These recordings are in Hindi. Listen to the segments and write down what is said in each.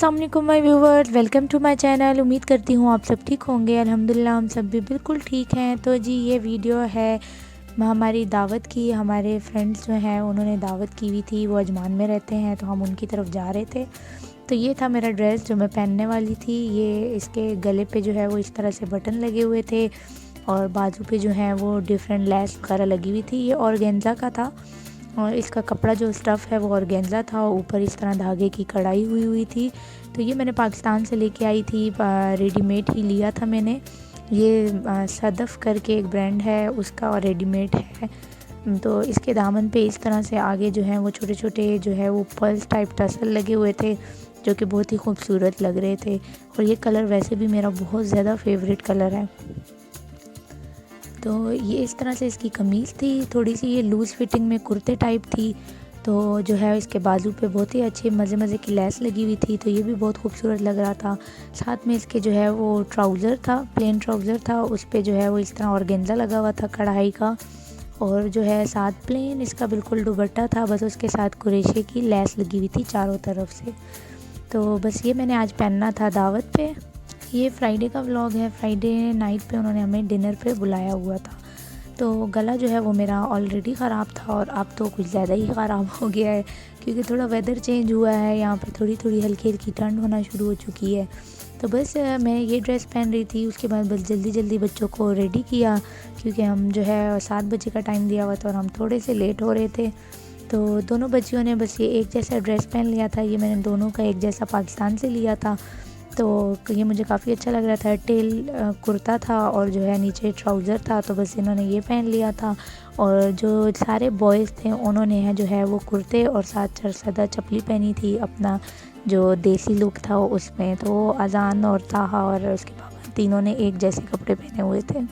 अस्सलाम वालेकुम my viewers, welcome to my channel. उम्मीद करती हूँ आप सब ठीक होंगे। अल्हम्दुलिल्लाह हम सब भी बिल्कुल ठीक हैं। तो जी ये वीडियो है हमारी दावत की। हमारे फ्रेंड्स जो हैं उन्होंने दावत की हुई थी, वो अजमान में रहते हैं, तो हम उनकी तरफ जा रहे थे। तो ये था मेरा ड्रेस जो मैं पहनने वाली थी। ये इसके गले पे जो है वो इस तरह से बटन लगे हुए थे और बाजू पे जो है वो डिफरेंट लेस वगैरह लगी हुई थी। ये ऑर्गेन्जा का था और इसका कपड़ा जो स्टफ़ है वो ऑर्गेन्जा था। ऊपर इस तरह धागे की कढ़ाई हुई थी। तो ये मैंने पाकिस्तान से लेके आई थी, रेडीमेड ही लिया था मैंने। ये सदफ़ करके एक ब्रांड है उसका और रेडीमेड है। तो इसके दामन पे इस तरह से आगे जो है वो छोटे छोटे जो है वो पर्ल्स टाइप टसल लगे हुए थे, जो कि बहुत ही खूबसूरत लग रहे थे। और ये कलर वैसे भी मेरा बहुत ज़्यादा फेवरेट कलर है। तो ये इस तरह से इसकी कमीज़ थी, थोड़ी सी ये लूज़ फिटिंग में कुर्ते टाइप थी। तो जो है इसके बाजू पे बहुत ही अच्छी मज़े की लेस लगी हुई थी, तो ये भी बहुत खूबसूरत लग रहा था। साथ में इसके जो है वो ट्राउज़र था, प्लेन ट्राउज़र था, उस पे जो है वो इस तरह ऑर्गेन्जा लगा हुआ था कढ़ाई का। और जो है साथ प्लेन इसका बिल्कुल दुपट्टा था, बस उसके साथ कुरेशे की लेस लगी हुई थी चारों तरफ से। तो बस ये मैंने आज पहनना था दावत पे। ये फ्राइडे का व्लॉग है। फ्राइडे नाइट पे उन्होंने हमें डिनर पे बुलाया हुआ था। तो गला जो है वो मेरा ऑलरेडी ख़राब था और अब तो कुछ ज़्यादा ही ख़राब हो गया है, क्योंकि थोड़ा वेदर चेंज हुआ है। यहाँ पे थोड़ी हल्की हल्की ठंड होना शुरू हो चुकी है। तो बस मैं ये ड्रेस पहन रही थी, उसके बाद बस जल्दी बच्चों को रेडी किया, क्योंकि हम जो है 7 बजे का टाइम दिया हुआ था और हम थोड़े से लेट हो रहे थे। तो दोनों बच्चियों ने बस ये एक जैसा ड्रेस पहन लिया था। ये मैंने दोनों का एक जैसा पाकिस्तान से लिया था, तो ये मुझे काफ़ी अच्छा लग रहा था। टेल कुर्ता था और जो है नीचे ट्राउज़र था, तो बस इन्होंने ये पहन लिया था। और जो सारे बॉयज़ थे उन्होंने है जो है वो कुर्ते और साथ चरसदा चप्पली पहनी थी, अपना जो देसी लुक था उसमें। तो अजान और ताहा और उसके पापा तीनों ने एक जैसे कपड़े पहने हुए थे।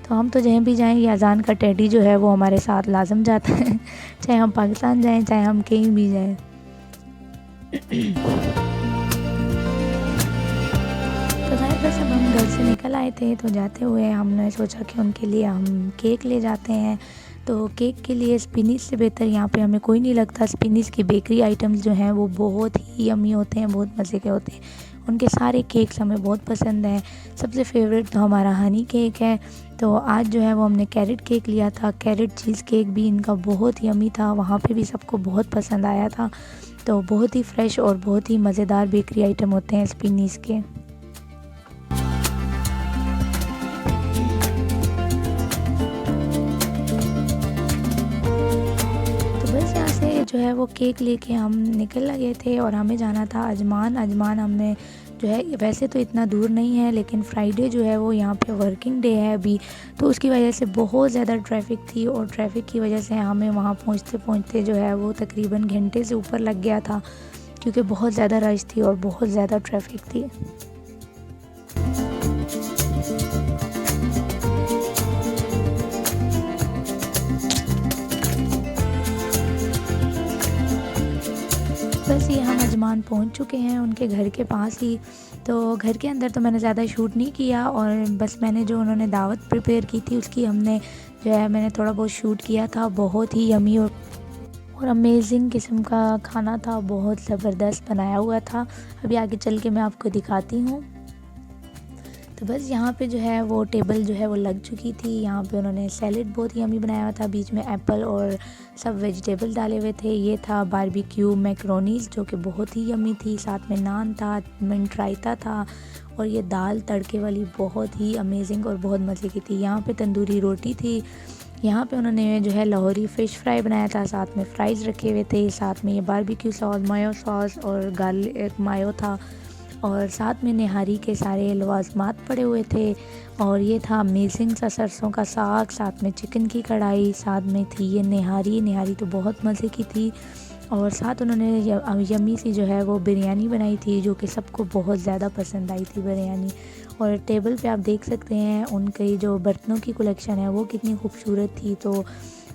तो हम तो जहाँ भी जाएँ ये अजान का टेडी जो है वो हमारे साथ लाजम जाता है चाहे हम पाकिस्तान जाएँ, चाहे हम कहीं भी जाएँ। तो बस अब हम घर से निकल आए थे, तो जाते हुए हमने सोचा कि उनके लिए हम केक ले जाते हैं। तो केक के लिए स्पिनिश से बेहतर यहाँ पे हमें कोई नहीं लगता। स्पिनिश की बेकरी आइटम्स जो हैं वो बहुत ही यम्मी होते हैं, बहुत मज़े के होते हैं। उनके सारे केक्स हमें बहुत पसंद हैं। सबसे फेवरेट तो हमारा हनी केक है। तो आज जो है वो हमने कैरेट केक लिया था। कैरेट चीज़ केक भी इनका बहुत यम्मी था, वहाँ पे भी सबको बहुत पसंद आया था। तो बहुत ही फ्रेश और बहुत ही मज़ेदार बेकरी आइटम होते हैं स्पिनिश के। जो है वो केक लेके हम निकल लगे थे और हमें जाना था अजमान। अजमान हमें जो है वैसे तो इतना दूर नहीं है, लेकिन फ्राइडे जो है वो यहाँ पे वर्किंग डे है अभी, तो उसकी वजह से बहुत ज़्यादा ट्रैफिक थी। और ट्रैफिक की वजह से हमें वहाँ पहुँचते जो है वो तकरीबन घंटे से ऊपर लग गया था, क्योंकि बहुत ज़्यादा रश थी और बहुत ज़्यादा ट्रैफिक थी। बस ये हम अजमान पहुंच चुके हैं उनके घर के पास ही। तो घर के अंदर तो मैंने ज़्यादा शूट नहीं किया, और बस मैंने जो उन्होंने दावत प्रिपेयर की थी उसकी हमने जो है मैंने थोड़ा बहुत शूट किया था। बहुत ही यमी और अमेजिंग किस्म का खाना था, बहुत ज़बरदस्त बनाया हुआ था। अभी आगे चल के मैं आपको दिखाती हूँ। तो बस यहाँ पे जो है वो टेबल जो है वो लग चुकी थी। यहाँ पे उन्होंने सैलेड बहुत ही यमी बनाया हुआ था, बीच में एप्पल और सब वेजिटेबल डाले हुए थे। ये था बारबेक्यू मैकरोनीज़ जो कि बहुत ही यमी थी। साथ में नान था, मिंट रायता था, और ये दाल तड़के वाली बहुत ही अमेजिंग और बहुत मज़े की थी। यहाँ पे तंदूरी रोटी थी। यहाँ पे उन्होंने जो है लाहौरी फ़िश फ्राई बनाया था, साथ में फ्राइज़ रखे हुए थे। साथ में ये बारबेक्यू सॉस, मायो सॉस और गार्लिक मायो था। और साथ में निहारी के सारे लवाजमात पड़े हुए थे। और ये था अमेजिंग सा सरसों का साग, साथ में चिकन की कढ़ाई, साथ में थी ये निहारी तो बहुत मज़े की थी। और साथ उन्होंने यम्मी सी जो है वो बिरयानी बनाई थी, जो कि सबको बहुत ज़्यादा पसंद आई थी बिरयानी। और टेबल पे आप देख सकते हैं उनकी जो बर्तनों की कलेक्शन है वो कितनी खूबसूरत थी। तो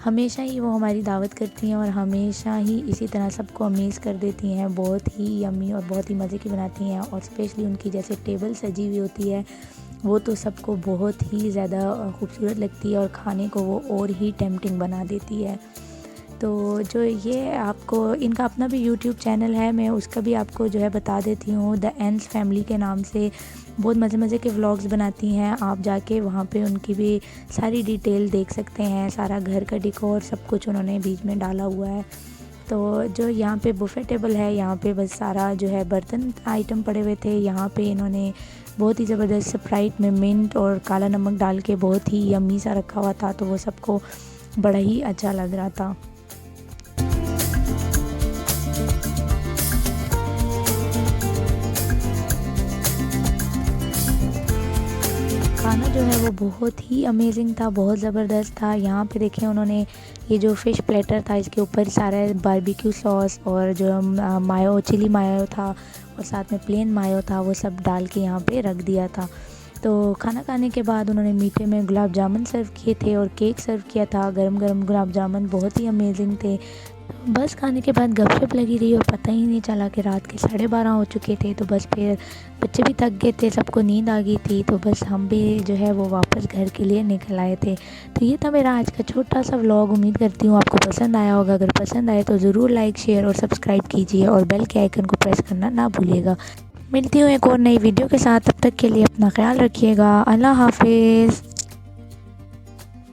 हमेशा ही वो हमारी दावत करती हैं और हमेशा ही इसी तरह सबको अमेज़ कर देती हैं। बहुत ही यम्मी और बहुत ही मज़े की बनाती हैं। और स्पेशली उनकी जैसे टेबल सजी हुई होती है वो तो सबको बहुत ही ज़्यादा खूबसूरत लगती है और खाने को वो और ही टेम्पटिंग बना देती है। तो जो ये आपको इनका अपना भी यूट्यूब चैनल है, मैं उसका भी आपको जो है बता देती हूँ, द एंस फैमिली के नाम से। बहुत मज़े मज़े के व्लॉग्स बनाती हैं, आप जाके वहाँ पे उनकी भी सारी डिटेल देख सकते हैं। सारा घर का डिकोर सब कुछ उन्होंने बीच में डाला हुआ है। तो जो यहाँ पे बुफ़े टेबल है, यहाँ पे बस सारा जो है बर्तन आइटम पड़े हुए थे। यहाँ पे इन्होंने बहुत ही ज़बरदस्त स्प्राइट में मिंट और काला नमक डाल के बहुत ही यम्मी सा रखा हुआ था, तो वो सबको बड़ा ही अच्छा लग रहा था। खाना जो है वो बहुत ही अमेजिंग था, बहुत ज़बरदस्त था। यहाँ पे देखें उन्होंने ये जो फ़िश प्लेटर था, इसके ऊपर सारा बारबेक्यू सॉस और जो मायो, चिली मायो था और साथ में प्लेन मायो था, वो सब डाल के यहाँ पे रख दिया था। तो खाना खाने के बाद उन्होंने मीठे में गुलाब जामुन सर्व किए थे और केक सर्व किया था। गरम गरम गुलाब जामुन बहुत ही अमेजिंग थे। बस खाने के बाद गपशप लगी रही और पता ही नहीं चला कि रात के 12:30 हो चुके थे। तो बस फिर बच्चे भी थक गए थे, सबको नींद आ गई थी, तो बस हम भी जो है वो वापस घर के लिए निकल आए थे। तो ये था मेरा आज का छोटा सा व्लॉग। उम्मीद करती हूँ आपको पसंद आया होगा। अगर पसंद आए तो ज़रूर लाइक, शेयर और सब्सक्राइब कीजिए और बेल के आइकन को प्रेस करना ना भूलिएगा। मिलती हूँ एक और नई वीडियो के साथ, तब तक के लिए अपना ख्याल रखिएगा। अल्लाह हाफिज़।